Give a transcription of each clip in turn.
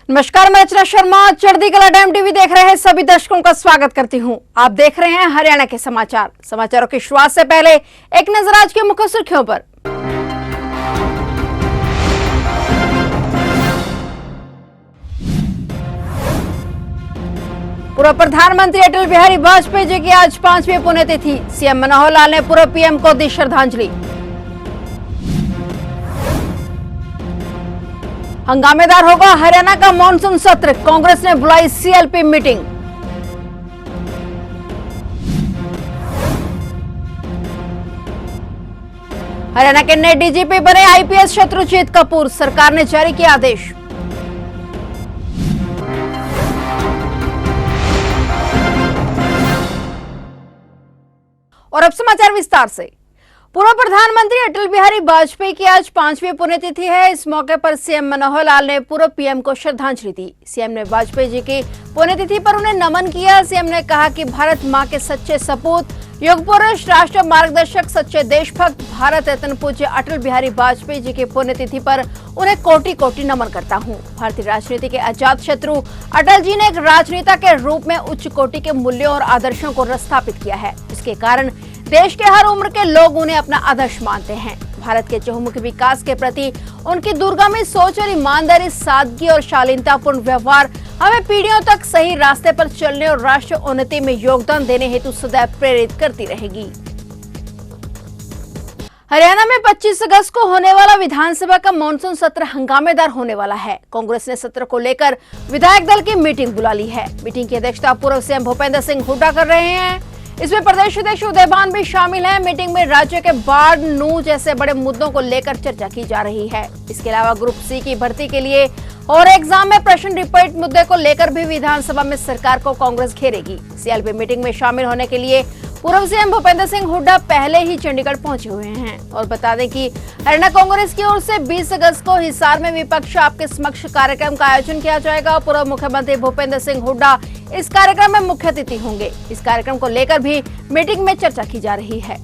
नमस्कार, मैं रचना शर्मा चढ़ती कला टाइम टीवी देख रहे हैं सभी दर्शकों का स्वागत करती हूं। आप देख रहे हैं हरियाणा के समाचार। समाचारों की शुरुआत से पहले एक नजर आज की मुख्य सुर्खियों पर। पूर्व प्रधानमंत्री अटल बिहारी वाजपेयी जी की आज 5वीं पुण्यतिथि। सीएम मनोहर लाल ने पूर्व पीएम को दी श्रद्धांजलि। हंगामेदार होगा हरियाणा का मॉनसून सत्र, कांग्रेस ने बुलाई सीएलपी मीटिंग। हरियाणा के नए डीजीपी बने आईपीएस शत्रुजीत कपूर, सरकार ने जारी किया आदेश। और अब समाचार विस्तार से। पूर्व प्रधानमंत्री अटल बिहारी वाजपेयी की आज 5वीं पुण्यतिथि है। इस मौके पर सीएम मनोहर लाल ने पूर्व पीएम को श्रद्धांजलि दी। सीएम ने वाजपेयी जी की पुण्यतिथि पर उन्हें नमन किया। सीएम ने कहा कि भारत मां के सच्चे सपूत, युग पुरुष, राष्ट्र मार्गदर्शक, सच्चे देशभक्त, भारत रत्न पूज्य अटल बिहारी वाजपेयी जी की पुण्यतिथि पर उन्हें कोटि कोटि नमन करता हूं। भारतीय राजनीति के अजात शत्रु अटल जी ने एक राजनेता के रूप में उच्च कोटि के मूल्यों और आदर्शों को स्थापित किया है। इसके कारण देश के हर उम्र के लोग उन्हें अपना आदर्श मानते हैं। भारत के चहुमुखी विकास के प्रति उनकी दूरगामी सोच और ईमानदारी, सादगी और शालीनतापूर्ण व्यवहार हमें पीढ़ियों तक सही रास्ते पर चलने और राष्ट्र उन्नति में योगदान देने हेतु सदैव प्रेरित करती रहेगी। हरियाणा में 25 अगस्त को होने वाला विधानसभा का मानसून सत्र हंगामेदार होने वाला है। कांग्रेस ने सत्र को लेकर विधायक दल की मीटिंग बुला ली है। मीटिंग की अध्यक्षता पूर्व सीएम भूपेंद्र सिंह हुड्डा कर रहे हैं। इसमें प्रदेश अध्यक्ष उदयभान भी शामिल हैं। मीटिंग में राज्य के बाढ़, नू जैसे बड़े मुद्दों को लेकर चर्चा की जा रही है। इसके अलावा ग्रुप सी की भर्ती के लिए और एग्जाम में प्रश्न रिपीट मुद्दे को लेकर भी विधानसभा में सरकार को कांग्रेस घेरेगी। सीएलपी मीटिंग में शामिल होने के लिए पूर्व सीएम भूपेंद्र सिंह हुड्डा पहले ही चंडीगढ़ पहुंचे हुए हैं। और बता दें कि हरियाणा कांग्रेस की ओर से 20 अगस्त को हिसार में विपक्ष आपके समक्ष कार्यक्रम का आयोजन किया जाएगा। पूर्व मुख्यमंत्री भूपेंद्र सिंह हुड्डा इस कार्यक्रम में मुख्य अतिथि होंगे। इस कार्यक्रम को लेकर भी मीटिंग में चर्चा की जा रही है।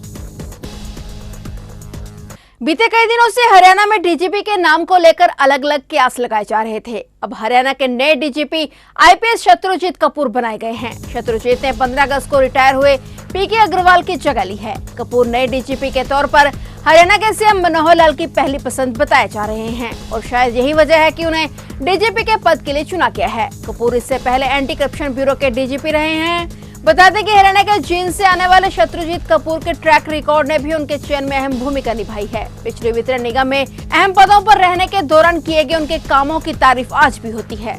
बीते कई दिनों से हरियाणा में डीजीपी के नाम को लेकर अलग अलग कयास लगाए जा रहे थे। अब हरियाणा के नए डीजीपी आईपीएस शत्रुजीत कपूर बनाए गए हैं। शत्रुजीत ने 15 अगस्त को रिटायर हुए पीके अग्रवाल की जगह ली है। कपूर नए डीजीपी के तौर पर हरियाणा के सीएम मनोहर लाल की पहली पसंद बताए जा रहे हैं और शायद यही वजह है कि उन्हें डीजीपी के पद के लिए चुना गया है। कपूर इससे पहले एंटी करप्शन ब्यूरो के डीजीपी रहे हैं। बता दें कि हरियाणा के जींद से आने वाले शत्रुजीत कपूर के ट्रैक रिकॉर्ड ने भी उनके चयन में अहम भूमिका निभाई है। बिजली वितरण निगम में अहम पदों पर रहने के दौरान किए गए उनके कामों की तारीफ आज भी होती है।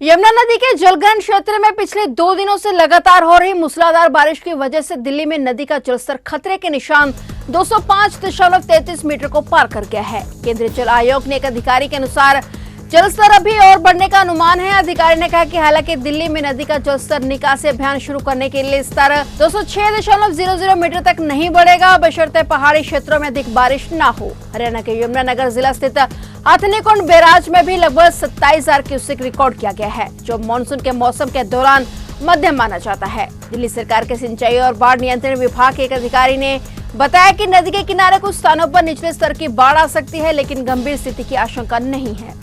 यमुना नदी के जलग्रहण क्षेत्र में पिछले 2 दिनों से लगातार हो रही मूसलाधार बारिश की वजह से दिल्ली में नदी का जलस्तर खतरे के निशान 205.33 मीटर को पार कर गया है। केंद्रीय जल आयोग ने एक अधिकारी के अनुसार जलस्तर अभी और बढ़ने का अनुमान है। अधिकारी ने कहा कि हालांकि दिल्ली में नदी का जलस्तर निकासी अभियान शुरू करने के लिए स्तर 206.00 मीटर तक नहीं बढ़ेगा, बशर्ते पहाड़ी क्षेत्रों में अधिक बारिश न हो। हरियाणा के यमुनानगर जिला स्थित हथनीकुंड बैराज में भी लगभग 27,000 क्यूसेक रिकॉर्ड किया गया है, जो मानसून के मौसम के दौरान मध्यम माना जाता है। दिल्ली सरकार के सिंचाई और बाढ़ नियंत्रण विभाग के एक अधिकारी ने बताया कि नदी के किनारे कुछ स्थानों पर निचले स्तर की बाढ़ आ सकती है, लेकिन गंभीर स्थिति की आशंका नहीं है।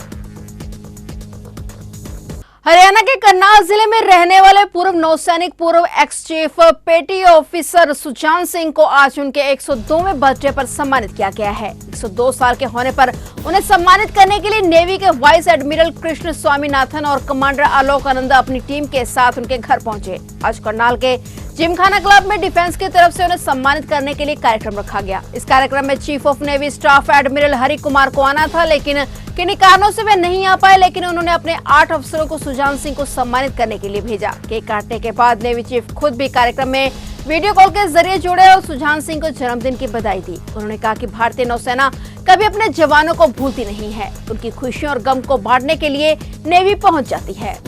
हरियाणा के करनाल जिले में रहने वाले पूर्व नौसैनिक, पूर्व एक्स चीफ पेटी ऑफिसर सुजान सिंह को आज उनके 102वें बर्थडे पर सम्मानित किया गया है। 102 साल के होने पर उन्हें सम्मानित करने के लिए नेवी के वाइस एडमिरल कृष्ण स्वामीनाथन और कमांडर आलोक आनंद अपनी टीम के साथ उनके घर पहुंचे। आज करनाल के जिमखाना क्लब में डिफेंस की तरफ से उन्हें सम्मानित करने के लिए कार्यक्रम रखा गया। इस कार्यक्रम में chief of navy staff admiral Hari Kumar को आना था, लेकिन किन्हीं कारणों से वे नहीं आ पाए। लेकिन उन्होंने अपने 8 अफसरों को सुजान सिंह को सम्मानित करने के लिए भेजा। केक काटने के बाद नेवी चीफ खुद भी कार्यक्रम में वीडियो कॉल के जरिए जुड़े और सुजान सिंह को जन्मदिन की बधाई दी। उन्होंने कहा कि भारतीय नौसेना कभी अपने जवानों को भूलती नहीं है, उनकी खुशियों और गम को बांटने के लिए नेवी पहुंच जाती है।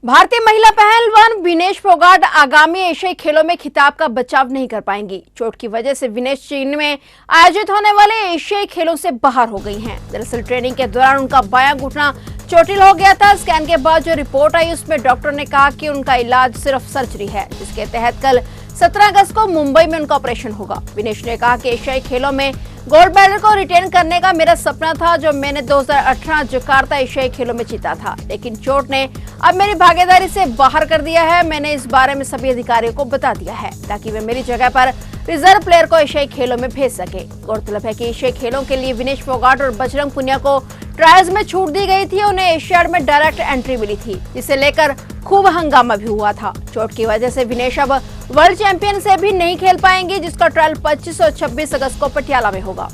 भारतीय महिला पहलवान विनेश फोगाट आगामी एशियाई खेलों में खिताब का बचाव नहीं कर पाएंगी। चोट की वजह से विनेश चीन में आयोजित होने वाले एशियाई खेलों से बाहर हो गई हैं। दरअसल ट्रेनिंग के दौरान उनका बायां घुटना चोटिल हो गया था। स्कैन के बाद जो रिपोर्ट आई उसमें डॉक्टर ने कहा कि उनका इलाज सिर्फ सर्जरी है, जिसके तहत कल 17 अगस्त को मुंबई में उनका ऑपरेशन होगा। विनेश ने कहा कि एशियाई खेलों में गोल्ड मेडल को रिटेन करने का मेरा सपना था जो मैंने 2018 जकार्ता एशियाई खेलों में जीता था, लेकिन चोट ने अब मेरी भागीदारी से बाहर कर दिया है। मैंने इस बारे में सभी अधिकारियों को बता दिया है ताकि वे मेरी जगह पर रिजर्व प्लेयर को एशियाई खेलों में भेज सके। गौरतलब है कि एशियाई खेलों के लिए विनेश फोगाट और बजरंग पुनिया को ट्रायल्स में छूट दी गई थी। उन्हें एशियाड में डायरेक्ट एंट्री मिली थी, जिसे लेकर खूब हंगामा भी हुआ था। चोट की वजह से विनेश अब वर्ल्ड चैंपियन से भी नहीं खेल पाएंगे, जिसका ट्रायल 25 और 26 अगस्त को पटियाला में होगा।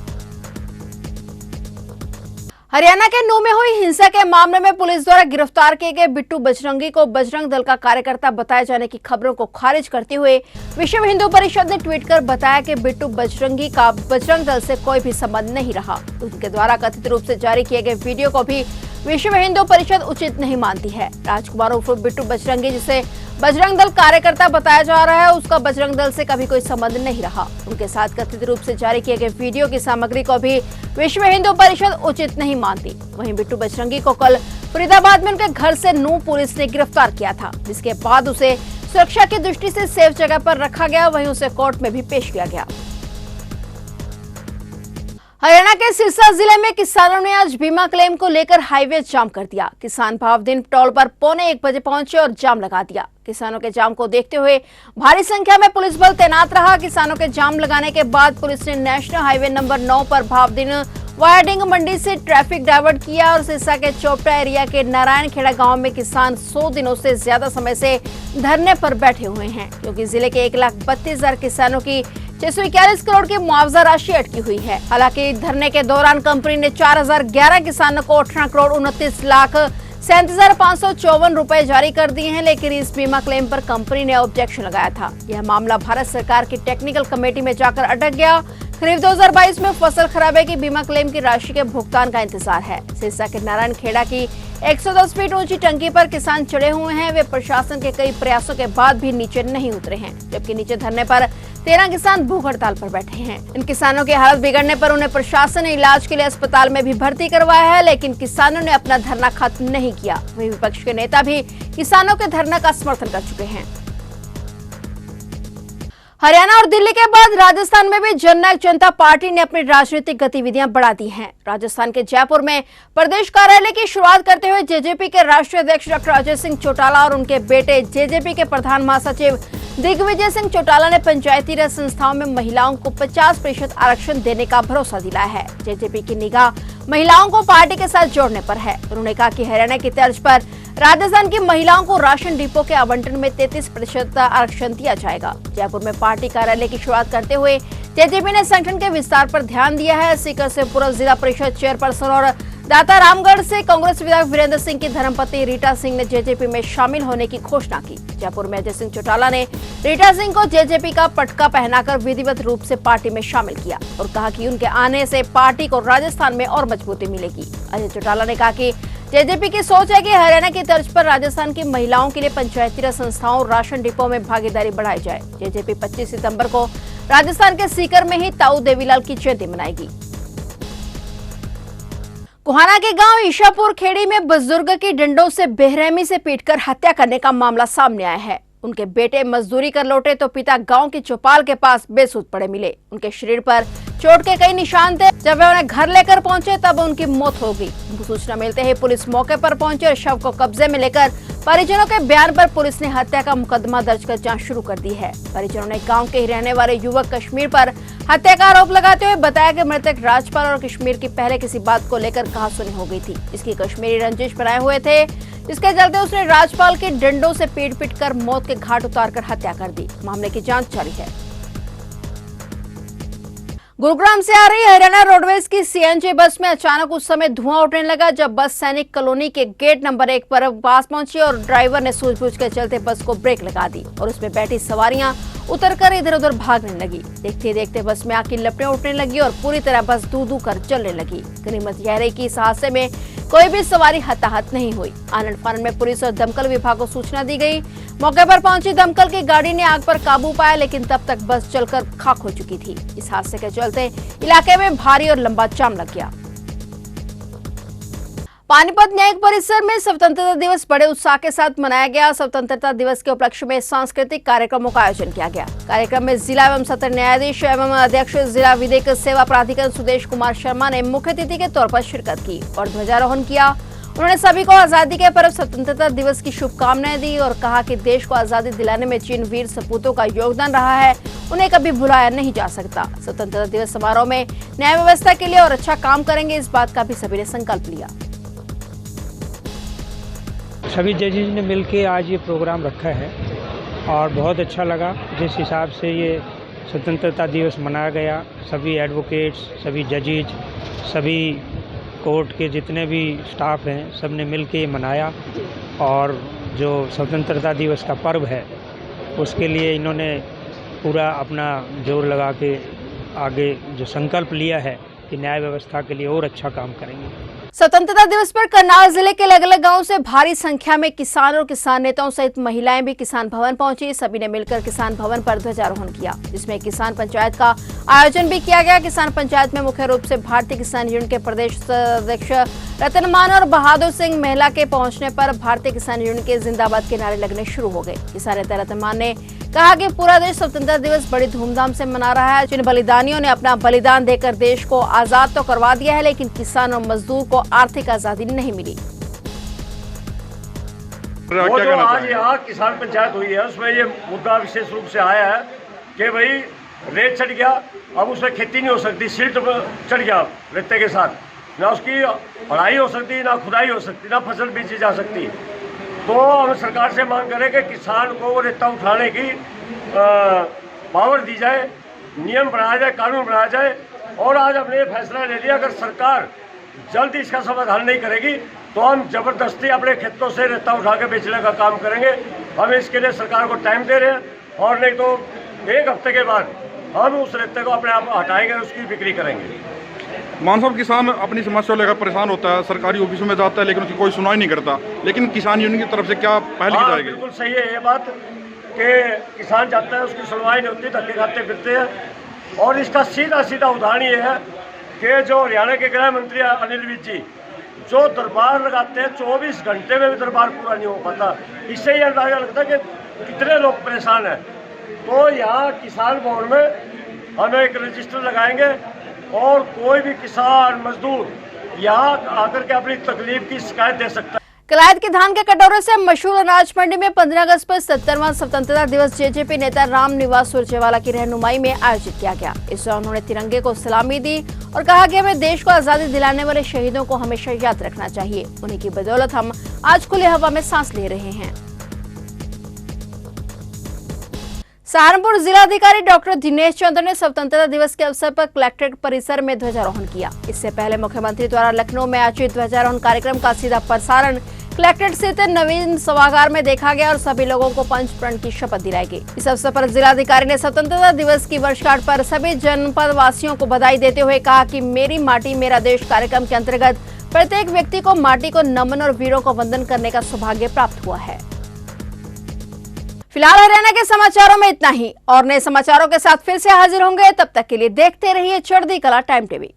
हरियाणा के नूह में हुई हिंसा के मामले में पुलिस द्वारा गिरफ्तार किए गए बिट्टू बजरंगी को बजरंग दल का कार्यकर्ता बताए जाने की खबरों को खारिज करते हुए विश्व हिंदू परिषद ने ट्वीट कर बताया कि बिट्टू बजरंगी का बजरंग दल से कोई भी संबंध नहीं रहा। उनके द्वारा कथित रूप से जारी किए गए वीडियो को भी विश्व हिंदू परिषद उचित नहीं मानती है। राजकुमार उर्फ बिट्टू बजरंगी, जिसे बजरंग दल कार्यकर्ता बताया जा रहा है, उसका बजरंग दल से कभी कोई संबंध नहीं रहा। उनके साथ कथित रूप से जारी किए गए वीडियो की सामग्री को भी विश्व हिंदू परिषद उचित नहीं मानती। वहीं बिट्टू बजरंगी को कल फरीदाबाद में उनके घर से नूह पुलिस ने गिरफ्तार किया था, जिसके बाद उसे सुरक्षा की दृष्टि से सेफ जगह पर रखा गया। वहीं उसे कोर्ट में भी पेश किया गया। हरियाणा के सिरसा जिले में किसानों ने आज बीमा क्लेम को लेकर हाईवे जाम कर दिया। किसान भावदीन टोल पर 12:45 बजे पहुंचे और जाम लगा दिया। किसानों के जाम को देखते हुए भारी संख्या में पुलिस बल तैनात रहा। किसानों के जाम लगाने के बाद पुलिस ने नेशनल हाईवे नंबर 9 पर भावदीन वायाडिंग मंडी से ट्रैफिक डाइवर्ट किया और सिरसा के चोपड़ा एरिया के नारायणखेड़ा गांव में किसान 100 दिनों से ज्यादा समय से धरने पर बैठे हुए हैं, क्योंकि जिले के 1,32,000 किसानों की 641 करोड़ की मुआवजा राशि अटकी हुई है। हालांकि धरने के दौरान कंपनी ने 4011 किसानों को 18 करोड़ 29,37,554 रुपए जारी कर दिए हैं, लेकिन इस बीमा क्लेम पर कंपनी ने ऑब्जेक्शन लगाया था। यह मामला भारत सरकार की टेक्निकल कमेटी में जाकर अटक गया। खरीफ 2022 में फसल खराबे की बीमा क्लेम की राशि के भुगतान का इंतजार है। सिरसा के नारायणखेड़ा की 110 फीट ऊंची टंकी पर किसान चढ़े हुए हैं। वे प्रशासन के कई प्रयासों के बाद भी नीचे नहीं उतरे हैं, जबकि नीचे धरने पर 13 किसान भूख हड़ताल पर बैठे हैं। इन किसानों की हालत बिगड़ने पर उन्हें प्रशासन ने इलाज के लिए अस्पताल में भी भर्ती करवाया है, लेकिन किसानों ने अपना धरना खत्म नहीं किया। वहीं विपक्ष के नेता भी किसानों के धरना का समर्थन कर चुके हैं। हरियाणा और दिल्ली के बाद राजस्थान में भी जननायक जनता पार्टी ने अपनी राजनीतिक गतिविधियां बढ़ा दी हैं। राजस्थान के जयपुर में प्रदेश कार्यालय की शुरुआत करते हुए जेजेपी के राष्ट्रीय अध्यक्ष डॉक्टर अजय सिंह चौटाला और उनके बेटे जेजेपी के प्रधान महासचिव दिग्विजय सिंह चौटाला ने पंचायती राज संस्थाओं में महिलाओं को 50% आरक्षण देने का भरोसा दिलाया है। जेजेपी की निगाह महिलाओं को पार्टी के साथ जोड़ने पर है। उन्होंने कहा कि हरियाणा की तर्ज पर राजस्थान की महिलाओं को राशन डिपो के आवंटन में 33% आरक्षण दिया जाएगा। जयपुर में पार्टी कार्यालय की शुरुआत करते हुए जेजेपी ने संगठन के विस्तार पर ध्यान दिया है। सीकर से पूर्व जिला परिषद चेयरपर्सन और दाता रामगढ़ से कांग्रेस विधायक वीरेंद्र सिंह की धर्मपत्नी रीटा सिंह ने जेजेपी में शामिल होने की घोषणा की। जयपुर में अजय सिंह चौटाला ने रीटा सिंह को जेजेपी का पटका पहनाकर विधिवत रूप से पार्टी में शामिल किया और कहा कि उनके आने से पार्टी को राजस्थान में और मजबूती मिलेगी। अजय चौटाला ने कहा कि जेजेपी की सोच है कि हरियाणा की तर्ज पर राजस्थान की महिलाओं के लिए पंचायती राज संस्थाओं और राशन डिपो में भागीदारी बढ़ाई जाए। जेजेपी 25 सितंबर को राजस्थान के सीकर में ही ताऊ देवीलाल की जयंती मनाएगी। गोहाना के गांव ईशापुर खेड़ी में बुजुर्ग की डंडों से बेरहमी से पीटकर हत्या करने का मामला सामने आया है। उनके बेटे मजदूरी कर लौटे तो पिता गांव की चौपाल के पास बेसुध पड़े मिले। उनके शरीर पर चोट के कई निशान थे। जब वे उन्हें घर लेकर पहुंचे तब उनकी मौत हो गई। सूचना मिलते ही पुलिस मौके पर पहुंची और शव को कब्जे में लेकर परिजनों के बयान पर पुलिस ने हत्या का मुकदमा दर्ज कर जांच शुरू कर दी है। परिजनों ने गांव के ही रहने वाले युवक कश्मीर पर हत्या का आरोप लगाते हुए बताया कि मृतक राजपाल और कश्मीर की पहले किसी बात को लेकर कहासुनी हो गई थी। इसकी कश्मीरी रंजिश बनाए हुए थे, जिसके चलते उसने राजपाल के डंडों से पीट कर मौत के घाट उतारकर हत्या कर दी। मामले की जांच जारी है। गुरुग्राम से आ रही हरियाणा रोडवेज की सीएनजी बस में अचानक उस समय धुआं उठने लगा जब बस सैनिक कॉलोनी के गेट नंबर 1 पर पास पहुंची और ड्राइवर ने सूझबूझ के चलते बस को ब्रेक लगा दी और उसमें बैठी सवारियां उतरकर इधर उधर भागने लगी। देखते देखते बस में आग की लपटें उठने लगी और पूरी तरह बस दू कर जलने लगी। गनीमत यह रही कि इस हादसे में कोई भी सवारी हताहत नहीं हुई। आनंद फानंद में पुलिस और दमकल विभाग को सूचना दी गई। मौके पर पहुंची दमकल की गाड़ी ने आग पर काबू पाया, लेकिन तब तक बस जलकर खाक हो चुकी थी। इस हादसे के चलते इलाके में भारी और लंबा जाम लग गया। पानीपत न्यायिक परिसर में स्वतंत्रता दिवस बड़े उत्साह के साथ मनाया गया। स्वतंत्रता दिवस के उपलक्ष्य में सांस्कृतिक कार्यक्रमों का आयोजन किया गया। कार्यक्रम में जिला एवं सत्र न्यायाधीश एवं अध्यक्ष जिला विधिक सेवा प्राधिकरण सुदेश कुमार शर्मा ने मुख्य अतिथि के तौर पर शिरकत की और ध्वजारोहण किया। उन्होंने सभी को आजादी के पर्व स्वतंत्रता दिवस की शुभकामनाएं दी और कहा कि देश को आजादी दिलाने में जिन वीर सपूतों का योगदान रहा है उन्हें कभी भुलाया नहीं जा सकता। स्वतंत्रता दिवस समारोह में न्याय व्यवस्था के लिए और अच्छा काम करेंगे, इस बात का भी सभी ने संकल्प लिया। सभी जजेज ने मिलकर आज ये प्रोग्राम रखा है और बहुत अच्छा लगा। जिस हिसाब से ये स्वतंत्रता दिवस मनाया गया, सभी एडवोकेट्स, सभी जजेज, सभी कोर्ट के जितने भी स्टाफ हैं, सब ने मिल के मनाया और जो स्वतंत्रता दिवस का पर्व है उसके लिए इन्होंने पूरा अपना जोर लगा के आगे जो संकल्प लिया है कि न्याय व्यवस्था के लिए और अच्छा काम करेंगे। स्वतंत्रता दिवस पर करनाल जिले के अलग अलग गांवों से भारी संख्या में किसान और किसान नेताओं सहित महिलाएं भी किसान भवन पहुंची। सभी ने मिलकर किसान भवन पर ध्वजारोहण किया, जिसमें किसान पंचायत का आयोजन भी किया गया। किसान पंचायत में मुख्य रूप से भारतीय किसान यूनियन के प्रदेश अध्यक्ष रतनमान और बहादुर सिंह महिला के पहुंचने पर भारतीय किसान यूनियन के जिंदाबाद के नारे लगने शुरू हो गए। किसान नेता रतनमान ने कहा कि पूरा देश स्वतंत्रता दिवस बड़ी धूमधाम से मना रहा है। जिन बलिदानियों ने अपना बलिदान देकर देश को आजाद तो करवा दिया है, लेकिन किसान और मजदूर को आर्थिक आजादी नहीं मिली। वो जो आज यहाँ किसान पंचायत हुई है उसमें ये मुद्दा विशेष रूप से आया है कि भाई रेत चढ़ गया, अब उसमें खेती नहीं हो सकती, सिल्ट चढ़ गया रेते के साथ, ना उसकी पढ़ाई हो सकती, ना खुदाई हो सकती, ना फसल बेची जा सकती। तो हम सरकार से मांग करें कि किसान को वो रेता उठाने की पावर दी जाए, नियम बनाया जाए, कानून बनाया जाए। और आज हमने ये फैसला ले लिया, अगर सरकार जल्द इसका समाधान नहीं करेगी तो हम जबरदस्ती अपने खेतों से रेता उठा के बेचने का काम करेंगे। हम इसके लिए सरकार को टाइम दे रहे हैं और नहीं तो 1 हफ्ते के बाद हम उस रेते को अपने आप हटाएंगे, उसकी बिक्री करेंगे। मान साहब, किसान अपनी समस्या लेकर परेशान होता है, सरकारी ऑफिसों में जाता है लेकिन उसकी कोई सुनवाई नहीं करता, लेकिन किसान यूनियन की तरफ से क्या पहल की जाएगी? बिल्कुल सही है ये बात कि किसान जाता है, उसकी सुनवाई नहीं होती, धक्के खाते फिरते हैं। और इसका सीधा सीधा उदाहरण ये है कि जो हरियाणा के गृह मंत्री अनिल विज जी जो दरबार लगाते हैं, 24 घंटे में भी दरबार पूरा नहीं हो पाता। इससे ही अंदाजा लगता है कि कितने लोग परेशान हैं। तो यहाँ किसान भवन में हम एक रजिस्टर लगाएंगे और कोई भी किसान मजदूर यहाँ आकर के अपनी तकलीफ की शिकायत दे सकता है। कलायत के धान के कटोरे से मशहूर अनाज मंडी में 15 अगस्त पर 70वां स्वतंत्रता दिवस जेजेपी नेता राम निवास सुरजेवाला की रहनुमाई में आयोजित किया गया। इस दौरान उन्होंने तिरंगे को सलामी दी और कहा कि हमें देश को आजादी दिलाने वाले शहीदों को हमेशा याद रखना चाहिए। उन्हीं की बदौलत हम आज खुली हवा में सांस ले रहे हैं। सहारनपुर जिलाधिकारी डॉक्टर दिनेश चंद्र ने स्वतंत्रता दिवस के अवसर पर कलेक्ट्रेट परिसर में ध्वजारोहण किया। इससे पहले मुख्यमंत्री द्वारा लखनऊ में आयोजित ध्वजारोहण कार्यक्रम का सीधा प्रसारण कलेक्ट्रेट स्थित नवीन सभागार में देखा गया और सभी लोगों को पंच प्रण की शपथ दिलाई गई। इस अवसर पर जिलाधिकारी ने स्वतंत्रता दिवस की वर्षगांठ पर सभी जनपद वासियों को बधाई देते हुए कहा कि मेरी माटी मेरा देश कार्यक्रम के अंतर्गत प्रत्येक व्यक्ति को माटी को नमन और वीरों को वंदन करने का सौभाग्य प्राप्त हुआ है। फिलहाल हरियाणा के समाचारों में इतना ही और नए समाचारों के साथ फिर से हाजिर होंगे। तब तक के लिए देखते रहिए चढ़ती कला टाइम टीवी।